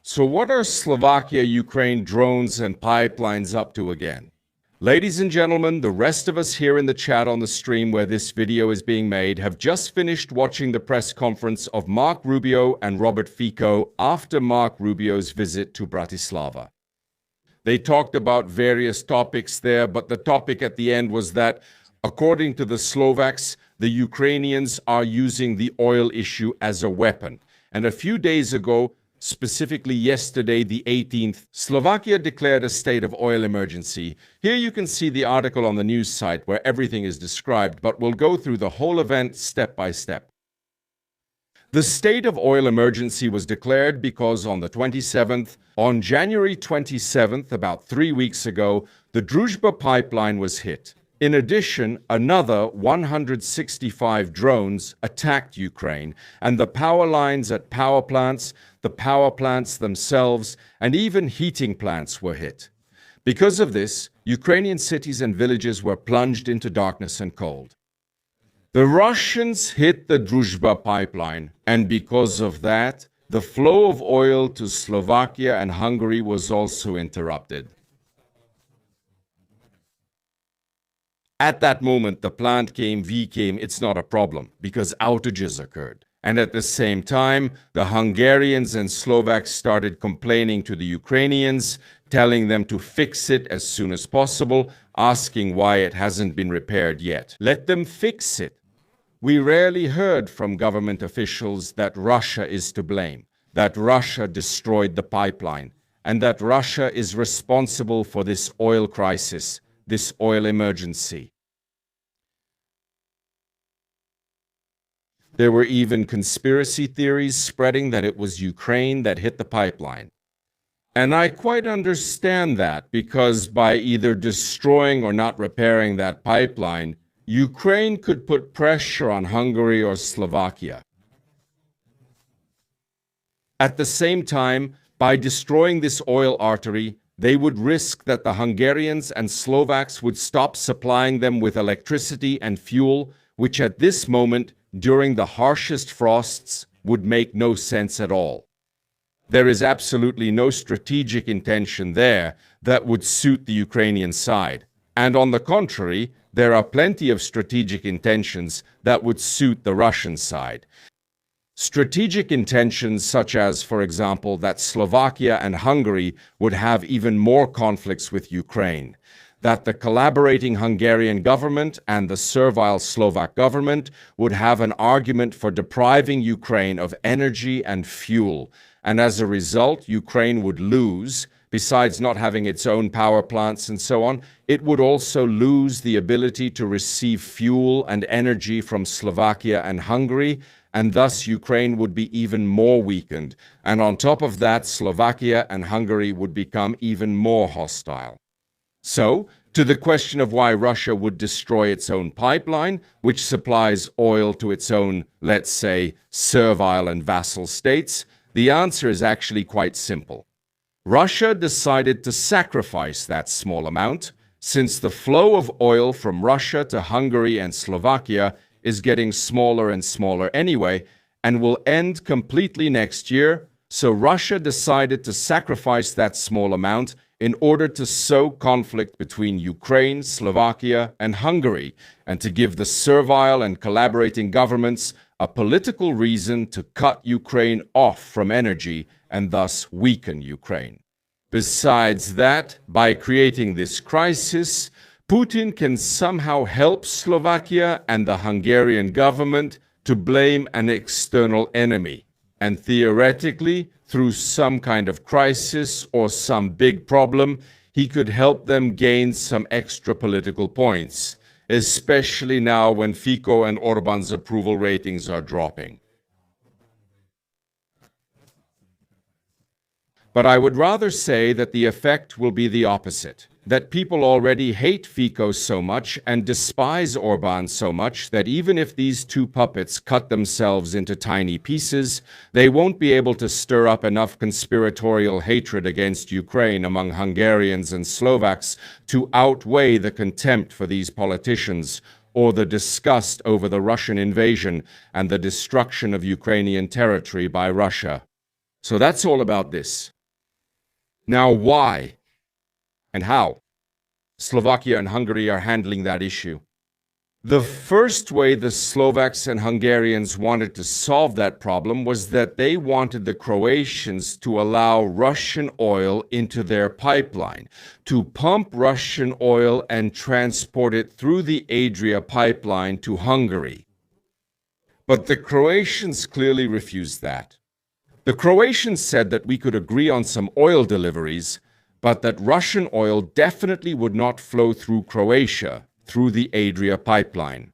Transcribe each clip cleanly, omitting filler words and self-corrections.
So what are Slovakia, Ukraine drones and pipelines up to again? Ladies and gentlemen, the rest of us here in the chat on the stream where this video is being made have just finished watching the press conference of Mark Rubio and Robert Fico after Mark Rubio's visit to Bratislava. They talked about various topics there, but the topic at the end was that, according to the Slovaks, the Ukrainians are using the oil issue as a weapon. And a few days ago, specifically yesterday, the 18th, Slovakia declared a state of oil emergency. Here you can see the article on the news site where everything is described, but we'll go through the whole event step by step. The state of oil emergency was declared because on on January 27th, about 3 weeks ago, the Druzhba pipeline was hit. In addition, another 165 drones attacked Ukraine, and the power lines at power plants, the power plants themselves, and even heating plants were hit. Because of this, Ukrainian cities and villages were plunged into darkness and cold. The Russians hit the Druzhba pipeline, and because of that, the flow of oil to Slovakia and Hungary was also interrupted. At that moment, the plant came, it's not a problem, because outages occurred. And at the same time, the Hungarians and Slovaks started complaining to the Ukrainians, telling them to fix it as soon as possible, asking why it hasn't been repaired yet. Let them fix it. We rarely heard from government officials that Russia is to blame, that Russia destroyed the pipeline, and that Russia is responsible for this oil crisis, this oil emergency. There were even conspiracy theories spreading that it was Ukraine that hit the pipeline. And I quite understand that, because by either destroying or not repairing that pipeline, Ukraine could put pressure on Hungary or Slovakia. At the same time, by destroying this oil artery, they would risk that the Hungarians and Slovaks would stop supplying them with electricity and fuel, which at this moment, during the harshest frosts, would make no sense at all. There is absolutely no strategic intention there that would suit the Ukrainian side. And on the contrary, there are plenty of strategic intentions that would suit the Russian side. Strategic intentions such as, for example, that Slovakia and Hungary would have even more conflicts with Ukraine, that the collaborating Hungarian government and the servile Slovak government would have an argument for depriving Ukraine of energy and fuel, and as a result, Ukraine would lose. Besides not having its own power plants and so on, it would also lose the ability to receive fuel and energy from Slovakia and Hungary, and thus Ukraine would be even more weakened. And on top of that, Slovakia and Hungary would become even more hostile. So, to the question of why Russia would destroy its own pipeline, which supplies oil to its own, let's say, servile and vassal states, the answer is actually quite simple. Russia decided to sacrifice that small amount, since the flow of oil from Russia to Hungary and Slovakia is getting smaller and smaller anyway, and will end completely next year, so Russia decided to sacrifice that small amount in order to sow conflict between Ukraine, Slovakia, and Hungary, and to give the servile and collaborating governments a political reason to cut Ukraine off from energy and thus weaken Ukraine. Besides that, by creating this crisis, Putin can somehow help Slovakia and the Hungarian government to blame an external enemy. And theoretically, through some kind of crisis or some big problem, he could help them gain some extra political points, especially now when Fico and Orban's approval ratings are dropping. But I would rather say that the effect will be the opposite, that people already hate Fico so much and despise Orban so much that even if these two puppets cut themselves into tiny pieces, they won't be able to stir up enough conspiratorial hatred against Ukraine among Hungarians and Slovaks to outweigh the contempt for these politicians or the disgust over the Russian invasion and the destruction of Ukrainian territory by Russia. So that's all about this. Now, why and how Slovakia and Hungary are handling that issue? The first way the Slovaks and Hungarians wanted to solve that problem was that they wanted the Croatians to allow Russian oil into their pipeline, to pump Russian oil and transport it through the Adria pipeline to Hungary. But the Croatians clearly refused that. The Croatians said that we could agree on some oil deliveries, but that Russian oil definitely would not flow through Croatia, through the Adria pipeline.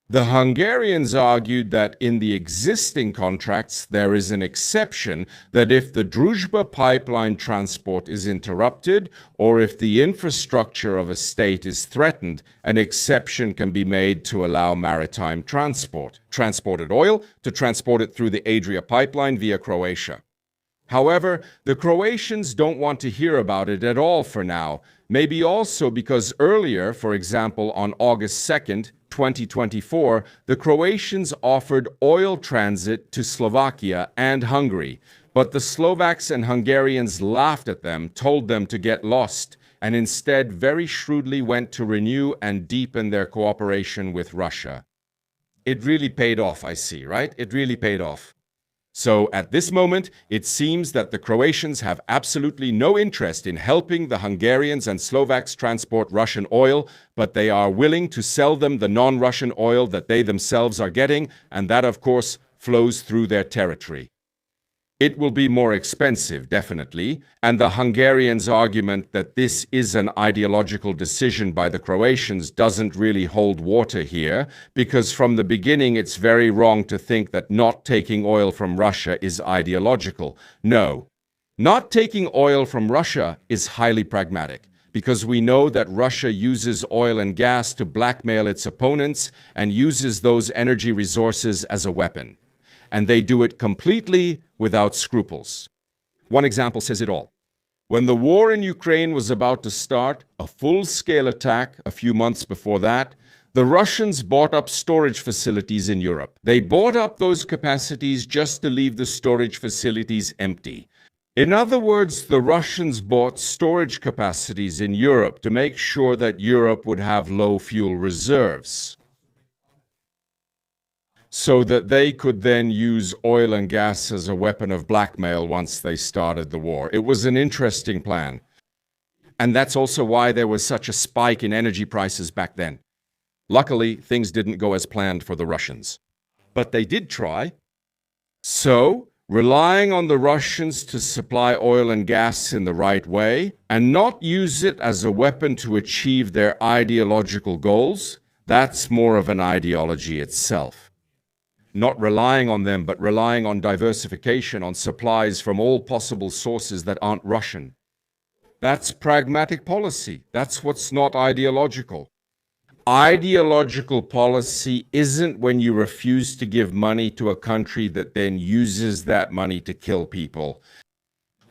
The Hungarians argued that in the existing contracts there is an exception that if the Druzhba pipeline transport is interrupted or if the infrastructure of a state is threatened, an exception can be made to allow maritime transported oil, to transport it through the Adria pipeline via Croatia. However, the Croatians don't want to hear about it at all for now, maybe also because earlier, for example, on August 2nd, 2024, the Croatians offered oil transit to Slovakia and Hungary, but the Slovaks and Hungarians laughed at them, told them to get lost, and instead very shrewdly went to renew and deepen their cooperation with Russia. It really paid off, I see, right? It really paid off. So at this moment, it seems that the Croatians have absolutely no interest in helping the Hungarians and Slovaks transport Russian oil, but they are willing to sell them the non-Russian oil that they themselves are getting, and that, of course, flows through their territory. It will be more expensive, definitely, and the Hungarians' argument that this is an ideological decision by the Croatians doesn't really hold water here, because from the beginning it's very wrong to think that not taking oil from Russia is ideological. No, not taking oil from Russia is highly pragmatic, because we know that Russia uses oil and gas to blackmail its opponents and uses those energy resources as a weapon. And they do it completely without scruples. One example says it all. When the war in Ukraine was about to start, a full-scale attack a few months before that, the Russians bought up storage facilities in Europe. They bought up those capacities just to leave the storage facilities empty. In other words, the Russians bought storage capacities in Europe to make sure that Europe would have low fuel reserves, so that they could then use oil and gas as a weapon of blackmail once they started the war. It was an interesting plan. And that's also why there was such a spike in energy prices back then. Luckily, things didn't go as planned for the Russians. But they did try. So, relying on the Russians to supply oil and gas in the right way, and not use it as a weapon to achieve their ideological goals, that's more of an ideology itself. Not relying on them, but relying on diversification, on supplies from all possible sources that aren't Russian. That's pragmatic policy. That's what's not ideological. Ideological policy isn't when you refuse to give money to a country that then uses that money to kill people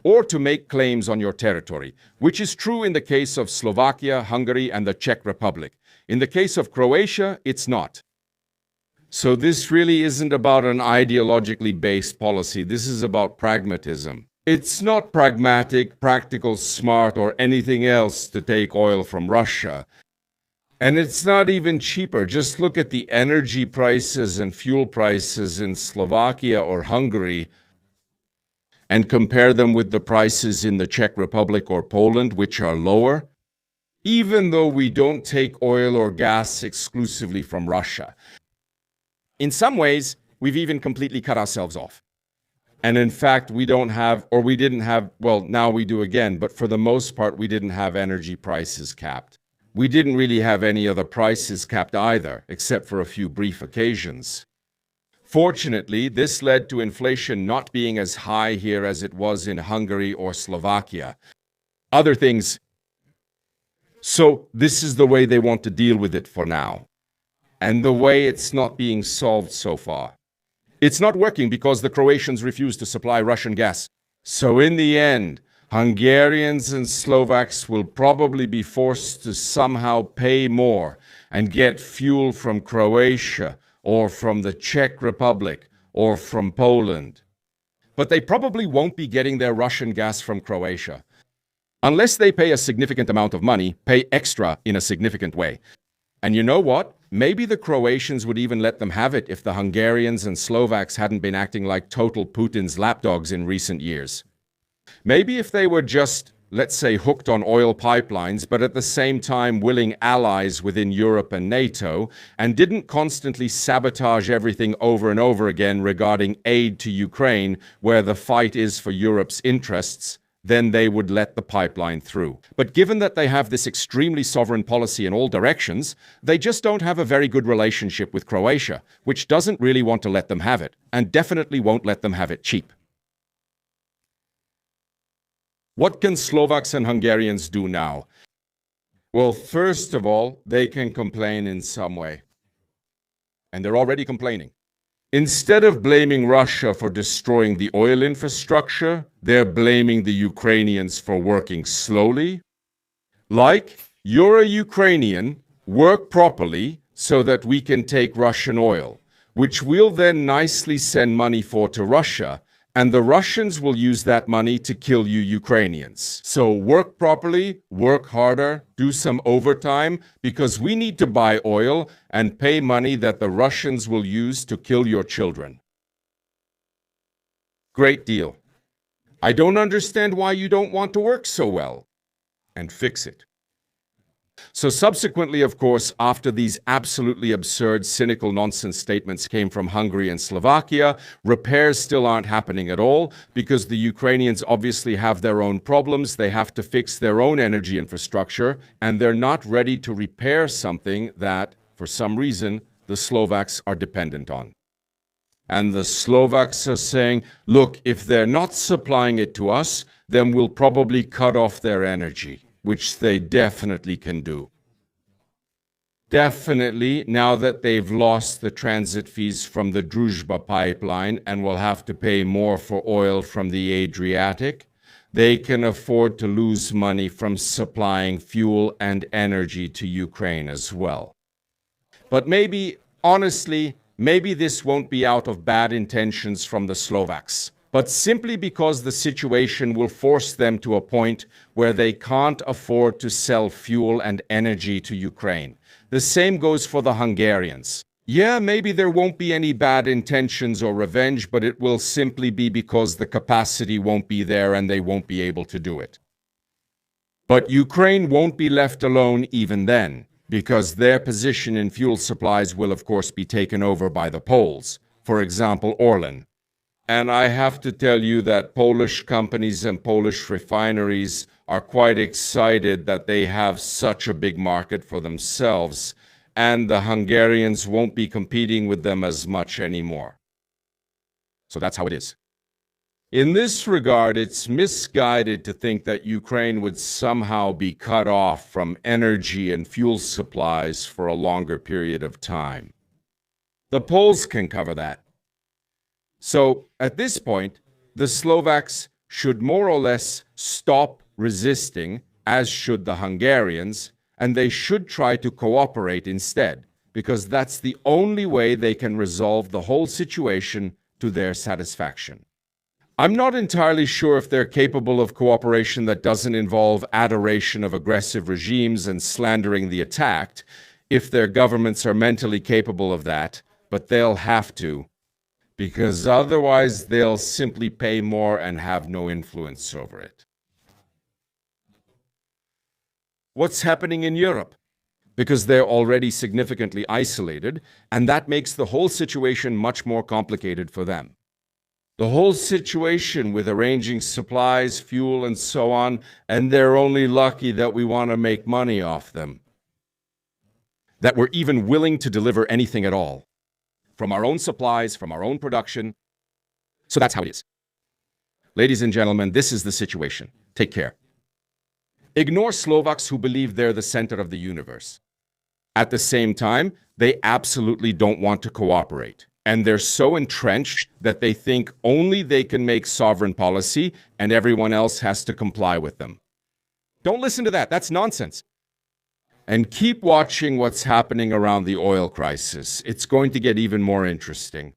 or to make claims on your territory, which is true in the case of Slovakia, Hungary, and the Czech Republic. In the case of Croatia, it's not. So this really isn't about an ideologically based policy. This is about pragmatism. It's not pragmatic, practical, smart, or anything else to take oil from Russia. And it's not even cheaper. Just look at the energy prices and fuel prices in Slovakia or Hungary and compare them with the prices in the Czech Republic or Poland, which are lower, even though we don't take oil or gas exclusively from Russia. In some ways, we've even completely cut ourselves off. And in fact, we didn't have, well, now we do again, but for the most part, we didn't have energy prices capped. We didn't really have any other prices capped either, except for a few brief occasions. Fortunately, this led to inflation not being as high here as it was in Hungary or Slovakia. Other things. So this is the way they want to deal with it for now. And the way it's not being solved so far. It's not working because the Croatians refuse to supply Russian gas. So in the end, Hungarians and Slovaks will probably be forced to somehow pay more and get fuel from Croatia or from the Czech Republic or from Poland. But they probably won't be getting their Russian gas from Croatia. Unless they pay a significant amount of money, pay extra in a significant way. And you know what? Maybe the Croatians would even let them have it if the Hungarians and Slovaks hadn't been acting like total Putin's lapdogs in recent years. Maybe if they were just, let's say, hooked on oil pipelines, but at the same time willing allies within Europe and NATO, and didn't constantly sabotage everything over and over again regarding aid to Ukraine, where the fight is for Europe's interests, then they would let the pipeline through. But given that they have this extremely sovereign policy in all directions, they just don't have a very good relationship with Croatia, which doesn't really want to let them have it, and definitely won't let them have it cheap. What can Slovaks and Hungarians do now? Well, first of all, they can complain in some way. And they're already complaining. Instead of blaming Russia for destroying the oil infrastructure, they're blaming the Ukrainians for working slowly. Like, you're a Ukrainian, work properly so that we can take Russian oil, which we'll then nicely send money for to Russia, and the Russians will use that money to kill you Ukrainians. So work properly, work harder, do some overtime, because we need to buy oil and pay money that the Russians will use to kill your children. Great deal. I don't understand why you don't want to work so well. And fix it. So subsequently, of course, after these absolutely absurd, cynical nonsense statements came from Hungary and Slovakia, repairs still aren't happening at all because the Ukrainians obviously have their own problems. They have to fix their own energy infrastructure, and they're not ready to repair something that, for some reason, the Slovaks are dependent on. And the Slovaks are saying, look, if they're not supplying it to us, then we'll probably cut off their energy, which they definitely can do. Definitely, now that they've lost the transit fees from the Druzhba pipeline and will have to pay more for oil from the Adriatic, they can afford to lose money from supplying fuel and energy to Ukraine as well. But maybe, honestly, maybe this won't be out of bad intentions from the Slovaks, but simply because the situation will force them to a point where they can't afford to sell fuel and energy to Ukraine. The same goes for the Hungarians. Yeah, maybe there won't be any bad intentions or revenge, but it will simply be because the capacity won't be there and they won't be able to do it. But Ukraine won't be left alone even then, because their position in fuel supplies will of course be taken over by the Poles, for example, Orlen. And I have to tell you that Polish companies and Polish refineries are quite excited that they have such a big market for themselves, and the Hungarians won't be competing with them as much anymore. So that's how it is. In this regard, it's misguided to think that Ukraine would somehow be cut off from energy and fuel supplies for a longer period of time. The Poles can cover that. So, at this point, the Slovaks should more or less stop resisting, as should the Hungarians, and they should try to cooperate instead, because that's the only way they can resolve the whole situation to their satisfaction. I'm not entirely sure if they're capable of cooperation that doesn't involve adoration of aggressive regimes and slandering the attacked, if their governments are mentally capable of that, but they'll have to, because otherwise they'll simply pay more and have no influence over it. What's happening in Europe? Because they're already significantly isolated, and that makes the whole situation much more complicated for them. The whole situation with arranging supplies, fuel, and so on, and they're only lucky that we want to make money off them. That we're even willing to deliver anything at all. From our own supplies, from our own production. So that's how it is. Ladies and gentlemen, this is the situation. Take care. Ignore Slovaks who believe they're the center of the universe. At the same time, they absolutely don't want to cooperate. And they're so entrenched that they think only they can make sovereign policy and everyone else has to comply with them. Don't listen to that. That's nonsense. And keep watching what's happening around the oil crisis. It's going to get even more interesting.